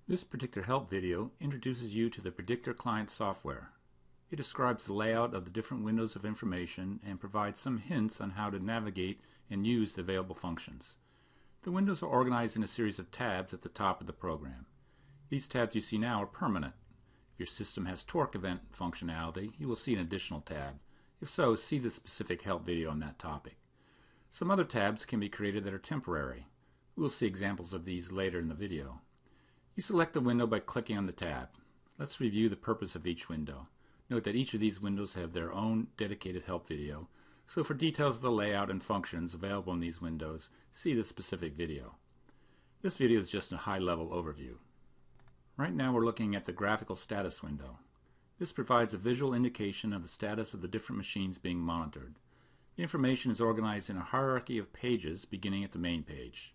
This Predictor help video introduces you to the Predictor client software. It describes the layout of the different windows of information and provides some hints on how to navigate and use the available functions. The windows are organized in a series of tabs at the top of the program. These tabs you see now are permanent. If your system has torque event functionality, you will see an additional tab. If so, see the specific help video on that topic. Some other tabs can be created that are temporary. We'll see examples of these later in the video. You select the window by clicking on the tab. Let's review the purpose of each window. Note that each of these windows have their own dedicated help video, so for details of the layout and functions available in these windows, see the specific video. This video is just a high-level overview. Right now we're looking at the Graphical status window. This provides a visual indication of the status of the different machines being monitored. The information is organized in a hierarchy of pages beginning at the main page.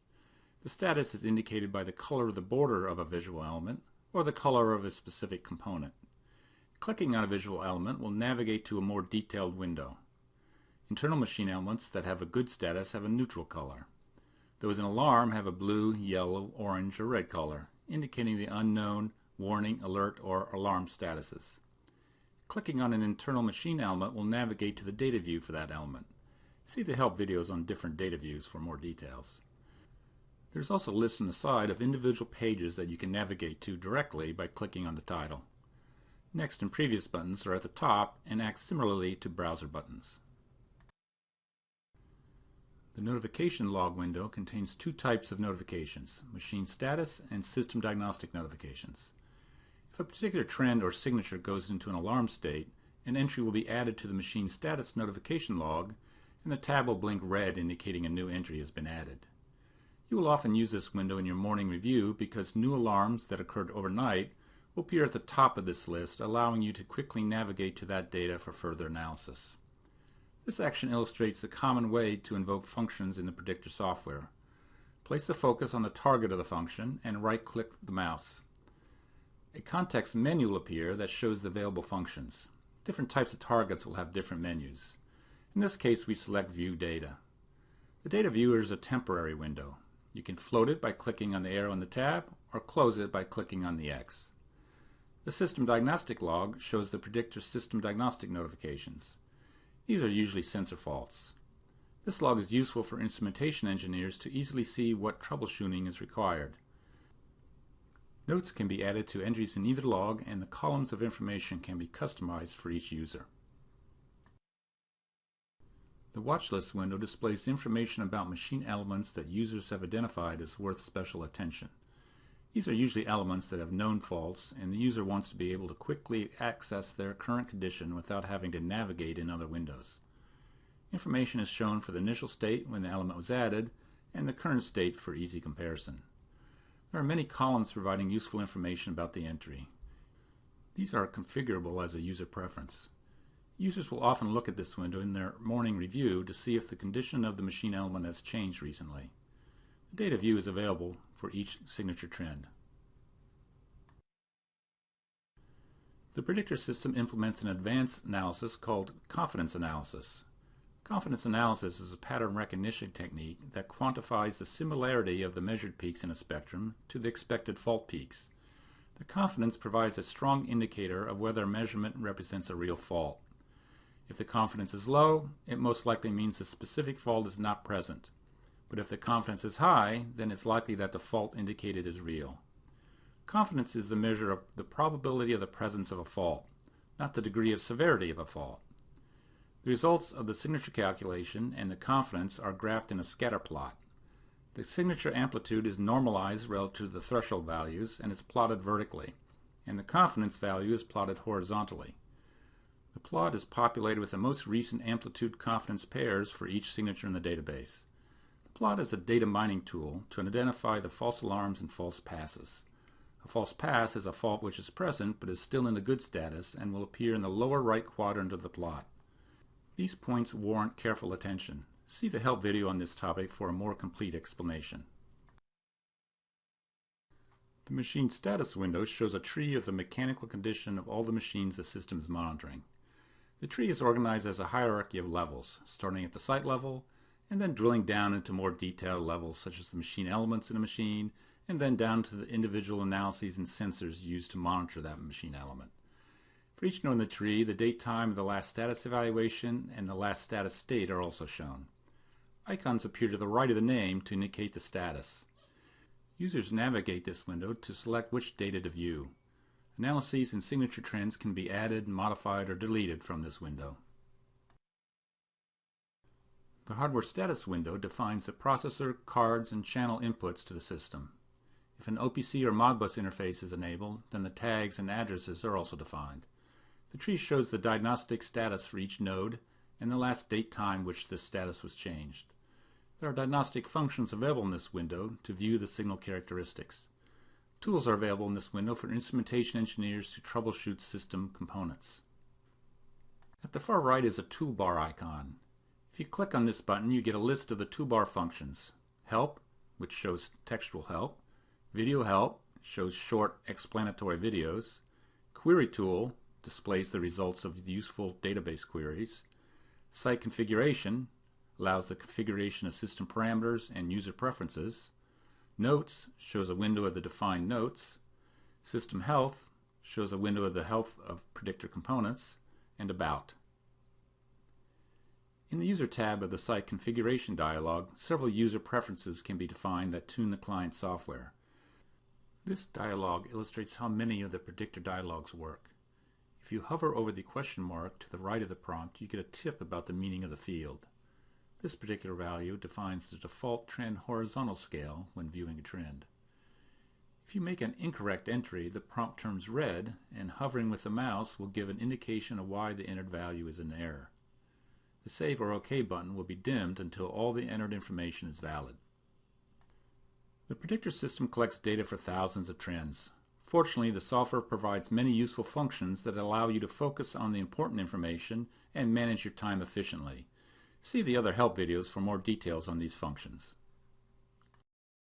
The status is indicated by the color of the border of a visual element or the color of a specific component. Clicking on a visual element will navigate to a more detailed window. Internal machine elements that have a good status have a neutral color. Those in alarm have a blue, yellow, orange, or red color, indicating the unknown, warning, alert, or alarm statuses. Clicking on an internal machine element will navigate to the data view for that element. See the help videos on different data views for more details. There's also a list on the side of individual pages that you can navigate to directly by clicking on the title. Next and previous buttons are at the top and act similarly to browser buttons. The notification log window contains two types of notifications, machine status and system diagnostic notifications. If a particular trend or signature goes into an alarm state, an entry will be added to the machine status notification log, and the tab will blink red indicating a new entry has been added. You will often use this window in your morning review because new alarms that occurred overnight will appear at the top of this list, allowing you to quickly navigate to that data for further analysis. This action illustrates the common way to invoke functions in the Predictor software. Place the focus on the target of the function and right-click the mouse. A context menu will appear that shows the available functions. Different types of targets will have different menus. In this case, we select View Data. The data viewer is a temporary window. You can float it by clicking on the arrow in the tab or close it by clicking on the X. The System Diagnostic log shows the Predictor system diagnostic notifications. These are usually sensor faults. This log is useful for instrumentation engineers to easily see what troubleshooting is required. Notes can be added to entries in either log, and the columns of information can be customized for each user. The Watchlist window displays information about machine elements that users have identified as worth special attention. These are usually elements that have known faults, and the user wants to be able to quickly access their current condition without having to navigate in other windows. Information is shown for the initial state when the element was added, and the current state for easy comparison. There are many columns providing useful information about the entry. These are configurable as a user preference. Users will often look at this window in their morning review to see if the condition of the machine element has changed recently. The data view is available for each signature trend. The Predictor system implements an advanced analysis called confidence analysis. Confidence analysis is a pattern recognition technique that quantifies the similarity of the measured peaks in a spectrum to the expected fault peaks. The confidence provides a strong indicator of whether a measurement represents a real fault. If the confidence is low, it most likely means the specific fault is not present. But if the confidence is high, then it's likely that the fault indicated is real. Confidence is the measure of the probability of the presence of a fault, not the degree of severity of a fault. The results of the signature calculation and the confidence are graphed in a scatter plot. The signature amplitude is normalized relative to the threshold values and is plotted vertically, and the confidence value is plotted horizontally. The plot is populated with the most recent amplitude confidence pairs for each signature in the database. The plot is a data mining tool to identify the false alarms and false passes. A false pass is a fault which is present but is still in the good status and will appear in the lower right quadrant of the plot. These points warrant careful attention. See the help video on this topic for a more complete explanation. The machine status window shows a tree of the mechanical condition of all the machines the system is monitoring. The tree is organized as a hierarchy of levels, starting at the site level and then drilling down into more detailed levels such as the machine elements in a machine and then down to the individual analyses and sensors used to monitor that machine element. For each node in the tree, the date time of the last status evaluation and the last status state are also shown. Icons appear to the right of the name to indicate the status. Users navigate this window to select which data to view. Analyses and signature trends can be added, modified, or deleted from this window. The hardware status window defines the processor, cards, and channel inputs to the system. If an OPC or Modbus interface is enabled, then the tags and addresses are also defined. The tree shows the diagnostic status for each node and the last date time which this status was changed. There are diagnostic functions available in this window to view the signal characteristics. Tools are available in this window for instrumentation engineers to troubleshoot system components. At the far right is a toolbar icon. If you click on this button, you get a list of the toolbar functions. Help, which shows textual help. Video help, shows short explanatory videos. Query tool, displays the results of useful database queries. Site configuration, allows the configuration of system parameters and user preferences. Notes, shows a window of the defined notes. System health, shows a window of the health of predictor components. And about. In the User tab of the Site Configuration dialog, several user preferences can be defined that tune the client software. This dialog illustrates how many of the predictor dialogs work. If you hover over the question mark to the right of the prompt, you get a tip about the meaning of the field. This particular value defines the default trend horizontal scale when viewing a trend. If you make an incorrect entry, the prompt turns red, and hovering with the mouse will give an indication of why the entered value is in error. The Save or OK button will be dimmed until all the entered information is valid. The predictor system collects data for thousands of trends. Fortunately, the software provides many useful functions that allow you to focus on the important information and manage your time efficiently. See the other help videos for more details on these functions.